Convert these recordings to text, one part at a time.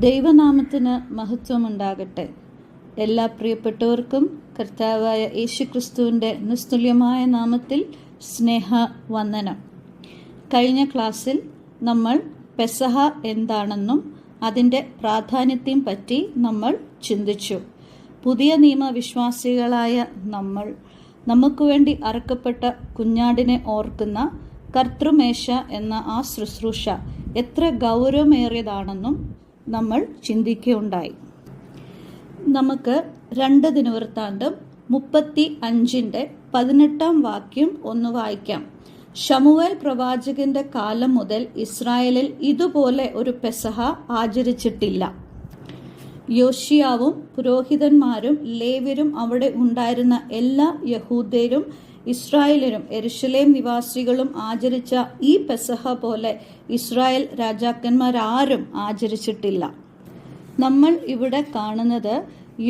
ദൈവനാമത്തിന് മഹത്വമുണ്ടാകട്ടെ. എല്ലാ പ്രിയപ്പെട്ടവർക്കും കർത്താവായ യേശുക്രിസ്തുവിൻ്റെ നിസ്തുല്യമായ നാമത്തിൽ സ്നേഹവന്ദനം. കഴിഞ്ഞ ക്ലാസ്സിൽ നമ്മൾ പെസഹ എന്താണെന്നും അതിൻ്റെ പ്രാധാന്യത്തെയും പറ്റി നമ്മൾ ചിന്തിച്ചു. പുതിയ നിയമ വിശ്വാസികളായ നമുക്ക് വേണ്ടി അറുക്കപ്പെട്ട കുഞ്ഞാടിനെ ഓർക്കുന്ന കർത്തൃമേശ എന്ന ആ ശുശ്രൂഷ എത്ര ഗൗരവമേറിയതാണെന്നും നമ്മൾ ചിന്തിക്കുകയുണ്ടായി. നമുക്ക് 2 ദിനവൃത്താന്തം 35:18 വാക്യം ഒന്ന് വായിക്കാം. ശമൂവേൽ പ്രവാചകന്റെ കാലം മുതൽ ഇസ്രായേലിൽ ഇതുപോലെ ഒരു പെസഹ ആചരിച്ചിട്ടില്ല. യോശിയാവും പുരോഹിതന്മാരും ലേവ്യരും അവിടെ ഉണ്ടായിരുന്ന എല്ലാ യഹൂദരും ഇസ്രായേലരും യെരൂശലേം നിവാസികളും ആചരിച്ച ഈ പെസഹ പോലെ ഇസ്രായേൽ രാജാക്കന്മാരാരും ആചരിച്ചിട്ടില്ല. നമ്മൾ ഇവിടെ കാണുന്നത്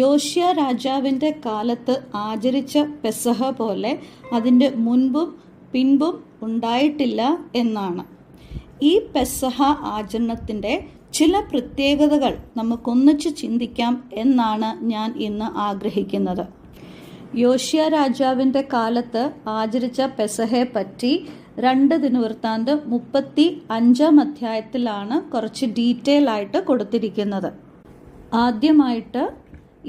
യോശിയ രാജാവിൻ്റെ കാലത്ത് ആചരിച്ച പെസഹ പോലെ അതിൻ്റെ മുൻപും പിൻപും ഉണ്ടായിട്ടില്ല എന്നാണ്. ഈ പെസഹ ആചരണത്തിൻ്റെ ചില പ്രത്യേകതകൾ നമുക്കൊന്നിച്ച് ചിന്തിക്കാം എന്നാണ് ഞാൻ ഇന്ന് ആഗ്രഹിക്കുന്നത്. യോശിയ രാജാവിൻ്റെ കാലത്ത് ആചരിച്ച പെസഹയെ പറ്റി 2 ദിനവൃത്താന്തം 35 കുറച്ച് ഡീറ്റെയിൽ ആയിട്ട് കൊടുത്തിരിക്കുന്നത്. ആദ്യമായിട്ട്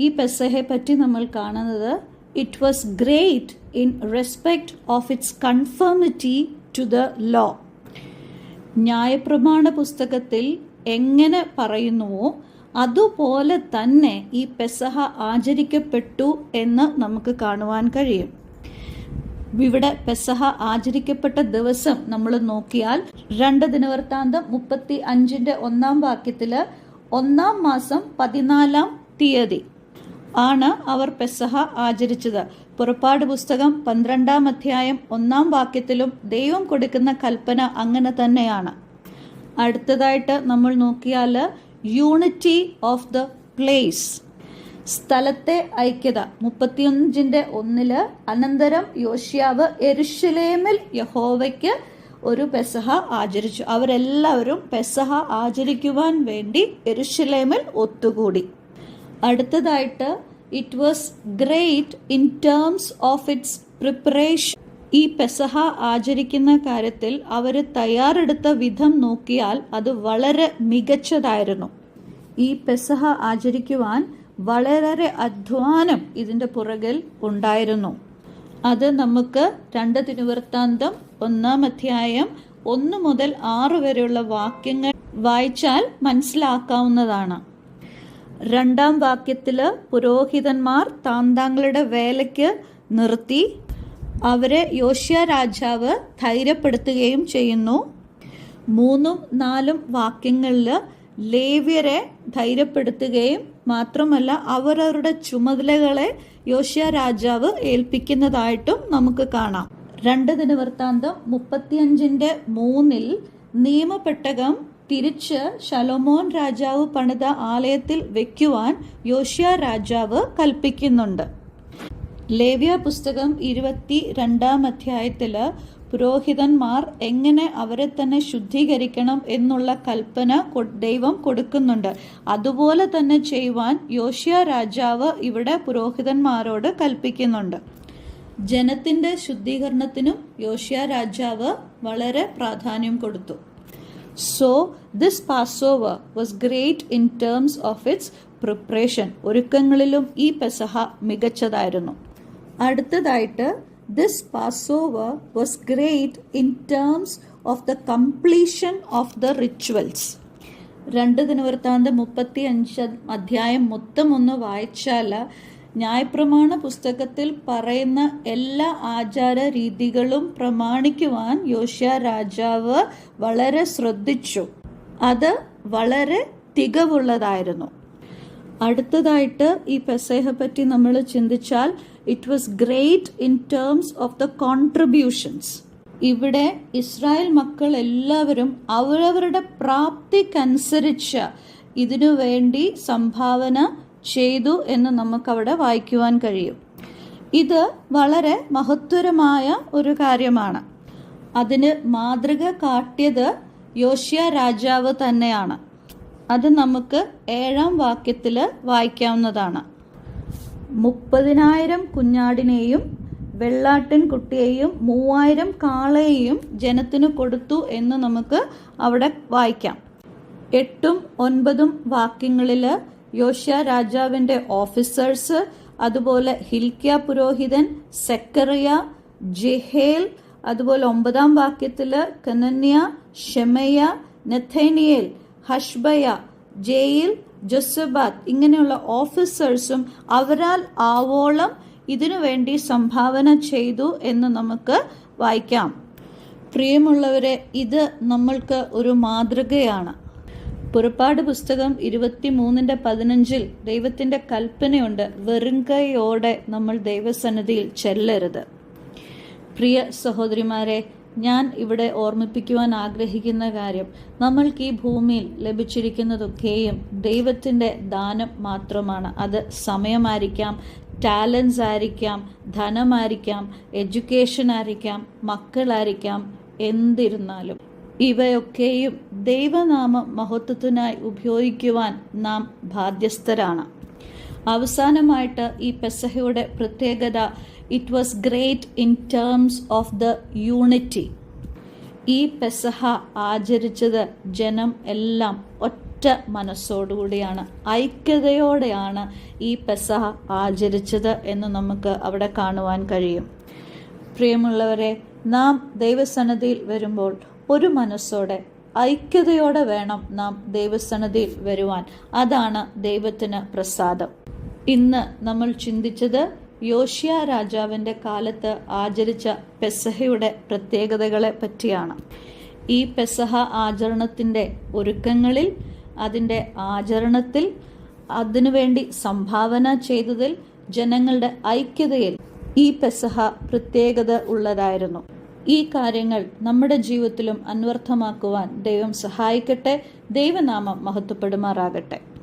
ഈ പെസഹയെ പറ്റി നമ്മൾ കാണുന്നത് it was great in respect of its conformity to the law. ന്യായപ്രമാണ പുസ്തകത്തിൽ എങ്ങനെ പറയുന്നുവോ അതുപോലെ തന്നെ ഈ പെസഹ ആചരിക്കപ്പെട്ടു എന്ന് നമുക്ക് കാണുവാൻ കഴിയും. ഇവിടെ പെസഹ ആചരിക്കപ്പെട്ട ദിവസം നമ്മൾ നോക്കിയാൽ 2 ദിനവൃത്താന്തം 35 വാക്യത്തിൽ 1 മാസം 14 തീയതി ആണ് അവർ പെസഹ ആചരിച്ചത്. പുറപ്പാട് പുസ്തകം 12 1 വാക്യത്തിലും ദൈവം കൊടുക്കുന്ന കൽപ്പന അങ്ങനെ തന്നെയാണ്. അടുത്തതായിട്ട് നമ്മൾ നോക്കിയാൽ യൂണിറ്റി ഓഫ് ദ പ്ലേസ്, സ്ഥലത്തെ ഐക്യത. 35:1 അനന്തരം യോശിയാവ് യെരൂശലേമിൽ യഹോവയ്ക്ക് ഒരു പെസഹ ആചരിച്ചു. അവരെല്ലാവരും പെസഹ ആചരിക്കുവാൻ വേണ്ടി യെരൂശലേമിൽ ഒത്തുകൂടി. അടുത്തതായിട്ട് it was great in terms of its preparation. ഈ പെസഹ ആചരിക്കുന്ന കാര്യത്തിൽ അവർ തയ്യാറെടുത്ത വിധം നോക്കിയാൽ അത് വളരെ മികച്ചതായിരുന്നു. ഈ പെസഹ ആചരിക്കുവാൻ വളരെ അധ്വാനം ഇതിൻ്റെ പുറകിൽ ഉണ്ടായിരുന്നു. അത് നമുക്ക് 2 ദിനവൃത്താന്തം 1 മുതൽ 6 വരെയുള്ള വാക്യങ്ങൾ വായിച്ചാൽ മനസ്സിലാക്കാവുന്നതാണ്. 2 വാക്യത്തിൽ പുരോഹിതന്മാർ താന്താങ്ങളുടെ വേലയ്ക്ക് നിർത്തി അവരെ യോശിയ രാജാവ് ധൈര്യപ്പെടുത്തുകയും ചെയ്യുന്നു. 3, 4 വാക്യങ്ങളിൽ ലേവ്യരെ ധൈര്യപ്പെടുത്തുകയും മാത്രമല്ല അവരവരുടെ ചുമതലകളെ യോശിയ രാജാവ് ഏൽപ്പിക്കുന്നതായിട്ടും നമുക്ക് കാണാം. 2 ദിനവൃത്താന്തം 35:3 നിയമപ്പെട്ടകം തിരിച്ച് ശലോമോൻ രാജാവ് പണിത ആലയത്തിൽ വെക്കുവാൻ യോശിയ രാജാവ് കൽപ്പിക്കുന്നുണ്ട്. ലേവ്യ പുസ്തകം 22 പുരോഹിതന്മാർ എങ്ങനെ അവരെ തന്നെ ശുദ്ധീകരിക്കണം എന്നുള്ള കൽപ്പന ദൈവം കൊടുക്കുന്നുണ്ട്. അതുപോലെ തന്നെ ചെയ്യുവാൻ യോശിയ രാജാവ് ഇവിടെ പുരോഹിതന്മാരോട് കൽപ്പിക്കുന്നുണ്ട്. ജനത്തിൻ്റെ ശുദ്ധീകരണത്തിനും യോശിയ രാജാവ് വളരെ പ്രാധാന്യം കൊടുത്തു. So this Passover was great in terms of its preparation. ഒരുക്കങ്ങളിലും ഈ പെസഹ മികച്ചതായിരുന്നു. അടുത്തതായിട്ട് this Passover was great in terms of the completion of the rituals. 2 ദിനവൃത്താന്തം 35 മൊത്തം ഒന്ന് വായിച്ചാൽ ന്യായപ്രമാണ പുസ്തകത്തിൽ പറയുന്ന എല്ലാ ആചാര രീതികളും പ്രമാണിക്കുവാൻ യോശിയ രാജാവ് വളരെ ശ്രദ്ധിച്ചു. അത് വളരെ തികവുള്ളതായിരുന്നു. അടുത്തതായിട്ട് ഈ പെസഹയെ പറ്റി നമ്മൾ ചിന്തിച്ചാൽ it was great in terms of the contributions. ഇവിടെ ഇസ്രായേൽ മക്കൾ എല്ലാവരും അവരവരുടെ പ്രാപ്തിക്കനുസരിച്ച് ഇതിനു വേണ്ടി സംഭാവന ചെയ്തു എന്ന് നമുക്കവിടെ വായിക്കുവാൻ കഴിയും. ഇത് വളരെ മഹത്വരമായ ഒരു കാര്യമാണ്. അതിന് മാതൃക കാട്ടിയത് യോശിയ രാജാവ് തന്നെയാണ്. അത് നമുക്ക് 7-ാം വാക്യത്തിൽ വായിക്കാവുന്നതാണ്. 30,000 കുഞ്ഞാടിനെയും വെള്ളാട്ടിൻ കുട്ടിയെയും 3,000 കാളയെയും ജനത്തിന് കൊടുത്തു എന്ന് നമുക്ക് അവിടെ വായിക്കാം. 8ഉം 9ഉം വാക്യങ്ങളിൽ യോശിയ രാജാവിൻ്റെ ഓഫീസേഴ്സ്, അതുപോലെ ഹിൽക്കിയ പുരോഹിതൻ, സെക്കറിയ, ജെഹേൽ, അതുപോലെ 9-ാം വാക്യത്തിൽ കനന്യ, ഷെമയ, നെഥനിയേൽ, ഹഷ്ബയ, ജെയിൽ, ജൊസബാത്ത് ഇങ്ങനെയുള്ള ഓഫീസേഴ്സും അവരാൽ ആവോളം ഇതിനു വേണ്ടി സംഭാവന ചെയ്തു എന്ന് നമുക്ക് വായിക്കാം. പ്രിയമുള്ളവരെ, ഇത് നമ്മൾക്ക് ഒരു മാതൃകയാണ്. പുറപ്പാട് പുസ്തകം 23:15 ദൈവത്തിൻ്റെ കൽപ്പനയുണ്ട്, വെറുങ്കൈയോടെ നമ്മൾ ദൈവസന്നിധിയിൽ ചെല്ലരുത്. പ്രിയ സഹോദരിമാരെ, ഞാൻ ഇവിടെ ഓർമ്മിപ്പിക്കുവാൻ ആഗ്രഹിക്കുന്ന കാര്യം, നമ്മൾക്ക് ഈ ഭൂമിയിൽ ലഭിച്ചിരിക്കുന്നതൊക്കെയും ദൈവത്തിൻ്റെ ദാനം മാത്രമാണ്. അത് സമയമായിരിക്കാം, ടാലൻസ് ആയിരിക്കാം, ധനമായിരിക്കാം, എഡ്യൂക്കേഷൻ ആയിരിക്കാം, മക്കളായിരിക്കാം, എന്തിരുന്നാലും ഇവയൊക്കെയും ദൈവനാമ മഹത്വത്തിനായി ഉപയോഗിക്കുവാൻ നാം ബാധ്യസ്ഥരാണ്. അവസാനമായിട്ട് ഈ പെസഹയുടെ പ്രത്യേകത, it was great in terms of the unity. ഈ പെസഹ ആചരിച്ചത് ജനം എല്ലാം ഒറ്റ മനസ്സോടുകൂടിയാണ്, ഐക്യതയോടെയാണ് ഈ പെസഹ ആചരിച്ചത് എന്ന് നമുക്ക് അവിടെ കാണുവാൻ കഴിയും. പ്രിയമുള്ളവരെ, നാം ദൈവസന്നിധിയിൽ വരുമ്പോൾ ഒരു മനസ്സോടെ ഐക്യതയോടെ വേണം നാം ദൈവസന്നിധിയിൽ വരുവാൻ. അതാണ് ദൈവത്തിന് പ്രസാദം. ഇന്ന് നമ്മൾ ചിന്തിച്ചത് യോശിയ രാജാവിൻ്റെ കാലത്ത് ആചരിച്ച പെസഹയുടെ പ്രത്യേകതകളെ പറ്റിയാണ്. ഈ പെസഹ ആചരണത്തിൻ്റെ ഒരുക്കങ്ങളിൽ, അതിൻ്റെ ആചരണത്തിൽ, അതിനുവേണ്ടി സംഭാവന ചെയ്തതിൽ, ജനങ്ങളുടെ ഐക്യതയിൽ ഈ പെസഹ പ്രത്യേകത ഉള്ളതായിരുന്നു. ഈ കാര്യങ്ങൾ നമ്മുടെ ജീവിതത്തിലും അന്വർത്ഥമാക്കുവാൻ ദൈവം സഹായിക്കട്ടെ. ദൈവനാമം മഹത്വപ്പെടുമാറാകട്ടെ.